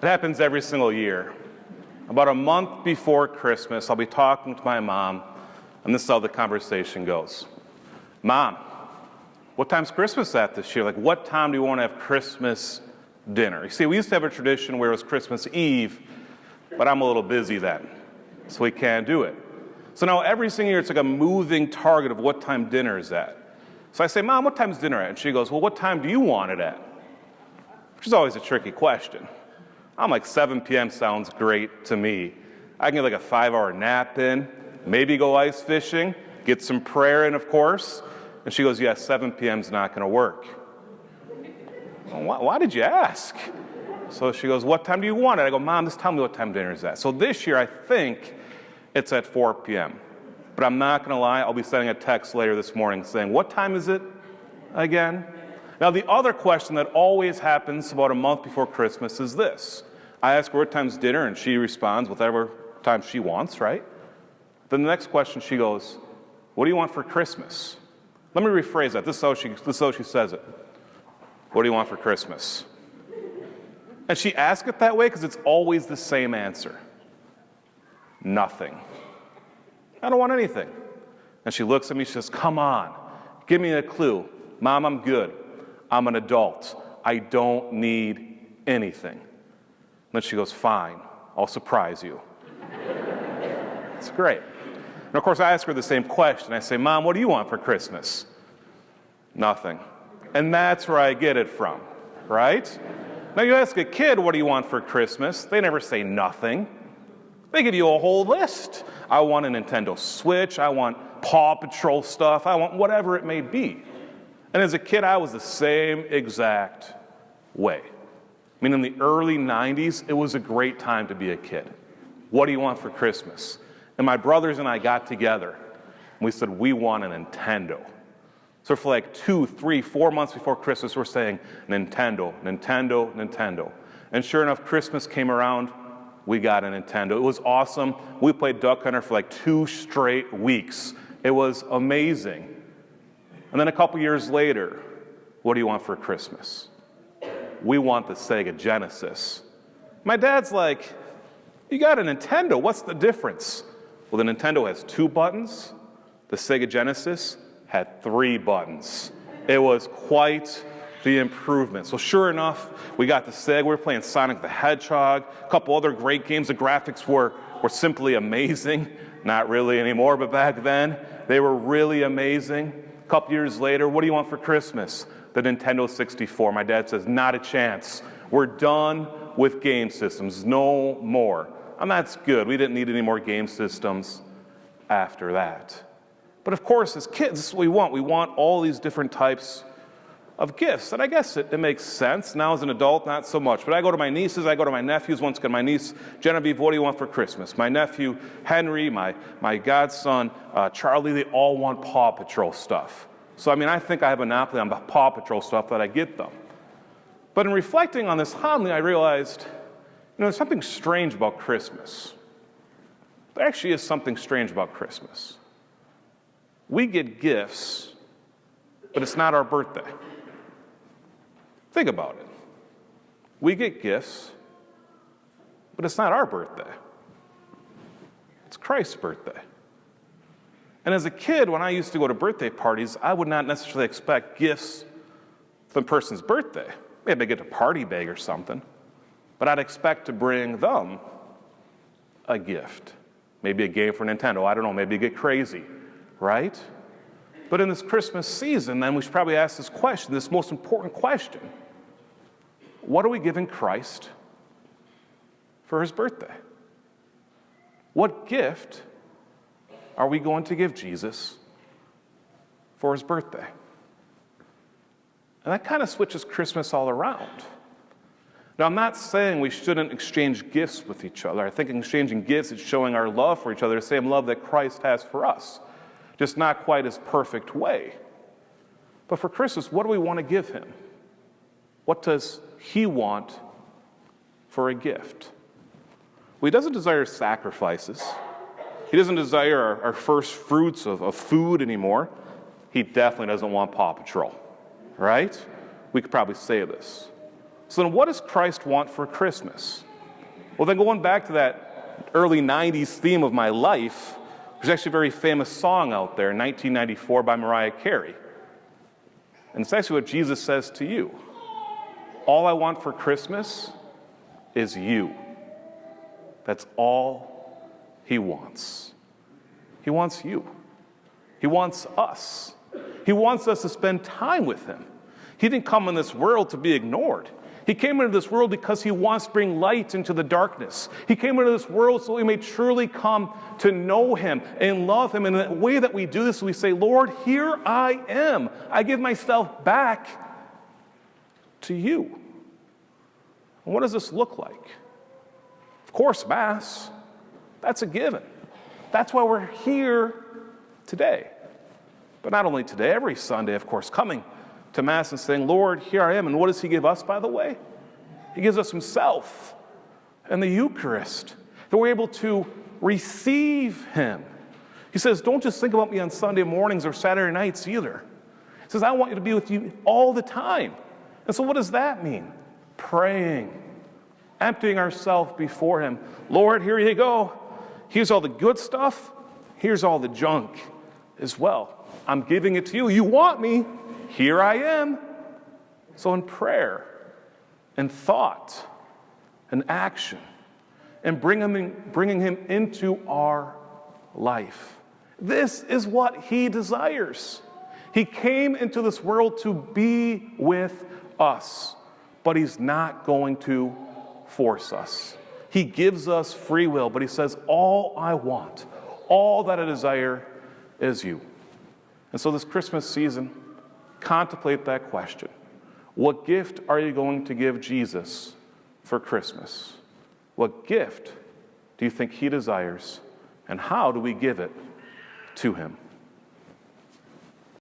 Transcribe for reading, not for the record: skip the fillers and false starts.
It happens every single year. About a month before Christmas, I'll be talking to my mom, and this is how the conversation goes. Mom, what time's Christmas at this year? Like, what time do you want to have Christmas dinner? You see, we used to have a tradition where it was Christmas Eve, but I'm a little busy then, so we can't do it. So now every single year, it's like a moving target of what time dinner is at. So I say, Mom, what time's dinner at? And she goes, well, what time do you want it at? Which is always a tricky question. I'm like, 7 p.m. sounds great to me. I can get like a 5-hour nap in, maybe go ice fishing, get some prayer in, of course. And she goes, yeah, 7 p.m. is not going to work. Well, why did you ask? So she goes, what time do you want it? I go, Mom, just tell me what time dinner is at. So this year, I think it's at 4 p.m. But I'm not going to lie, I'll be sending a text later this morning saying, what time is it again? Now, the other question that always happens about a month before Christmas is this. I ask her what time's dinner, and she responds whatever time she wants, right? Then the next question, she goes, what do you want for Christmas? Let me rephrase that. This is how she says it. What do you want for Christmas? And she asks it that way because it's always the same answer. Nothing. I don't want anything. And she looks at me, she says, come on, give me a clue. Mom, I'm good. I'm an adult. I don't need anything. And then she goes, fine, I'll surprise you. It's great. And of course, I ask her the same question. I say, Mom, what do you want for Christmas? Nothing. And that's where I get it from, right? Now you ask a kid, what do you want for Christmas? They never say nothing. They give you a whole list. I want a Nintendo Switch. I want Paw Patrol stuff. I want whatever it may be. And as a kid, I was the same exact way. I mean, in the early 90s, it was a great time to be a kid. What do you want for Christmas? And my brothers and I got together, and we said, we want a Nintendo. So for like 2, 3, 4 months before Christmas, we're saying, Nintendo, Nintendo, Nintendo. And sure enough, Christmas came around, we got a Nintendo. It was awesome. We played Duck Hunter for like 2 straight weeks. It was amazing. And then a couple years later, what do you want for Christmas? We want the Sega Genesis. My dad's like, you got a Nintendo, what's the difference? Well, the Nintendo has 2 buttons. The Sega Genesis had 3 buttons. It was quite the improvement. So sure enough, we got the Sega. We were playing Sonic the Hedgehog, a couple other great games. The graphics were simply amazing. Not really anymore, but back then, they were really amazing. A couple years later, what do you want for Christmas? The Nintendo 64. My dad says, not a chance. We're done with game systems. No more. And that's good. We didn't need any more game systems after that. But of course, as kids, this is what we want. We want all these different types of gifts. And I guess it makes sense. Now as an adult, not so much. But I go to my nieces, I go to my nephews. Once again, my niece, Genevieve, what do you want for Christmas? My nephew, Henry, my godson, Charlie, they all want Paw Patrol stuff. So, I mean, I think I have a monopoly on the Paw Patrol stuff that I get them. But in reflecting on this homily, I realized, there's something strange about Christmas. There actually is something strange about Christmas. We get gifts, but it's not our birthday. Think about it. We get gifts, but it's not our birthday. It's Christ's birthday. And as a kid, when I used to go to birthday parties, I would not necessarily expect gifts for the person's birthday. Maybe I get a party bag or something. But I'd expect to bring them a gift. Maybe a game for Nintendo. I don't know, maybe you get crazy, right? But in this Christmas season, then we should probably ask this question, this most important question. What are we giving Christ for his birthday? What gift are we going to give Jesus for his birthday? And that kind of switches Christmas all around. Now, I'm not saying we shouldn't exchange gifts with each other. I think exchanging gifts is showing our love for each other, the same love that Christ has for us, just not quite his perfect way. But for Christmas, what do we want to give him? What does he want for a gift? Well, he doesn't desire sacrifices. He doesn't desire our first fruits of food anymore. He definitely doesn't want Paw Patrol, right? We could probably say this. So then what does Christ want for Christmas? Well, then going back to that early 90s theme of my life, there's actually a very famous song out there, 1994 by Mariah Carey. And it's actually what Jesus says to you. All I want for Christmas is you. That's all he wants. He wants you. He wants us. He wants us to spend time with him. He didn't come in this world to be ignored. He came into this world because he wants to bring light into the darkness. He came into this world so we may truly come to know him and love him. And the way that we do this, we say, Lord, here I am. I give myself back to you. And what does this look like? Of course, Mass. That's a given. That's why we're here today. But not only today, every Sunday, of course, coming to Mass and saying, Lord, here I am. And what does he give us, by the way? He gives us himself and the Eucharist, that we're able to receive him. He says, don't just think about me on Sunday mornings or Saturday nights either. He says, I want you to be with you all the time. And so what does that mean? Praying, emptying ourselves before him. Lord, here you go. Here's all the good stuff. Here's all the junk as well. I'm giving it to you. You want me. Here I am. So in prayer and thought and action and bringing him into our life. This is what he desires. He came into this world to be with us, but he's not going to force us. He gives us free will, but he says, all I want, all that I desire is you. And so this Christmas season, contemplate that question. What gift are you going to give Jesus for Christmas? What gift do you think he desires? And how do we give it to him?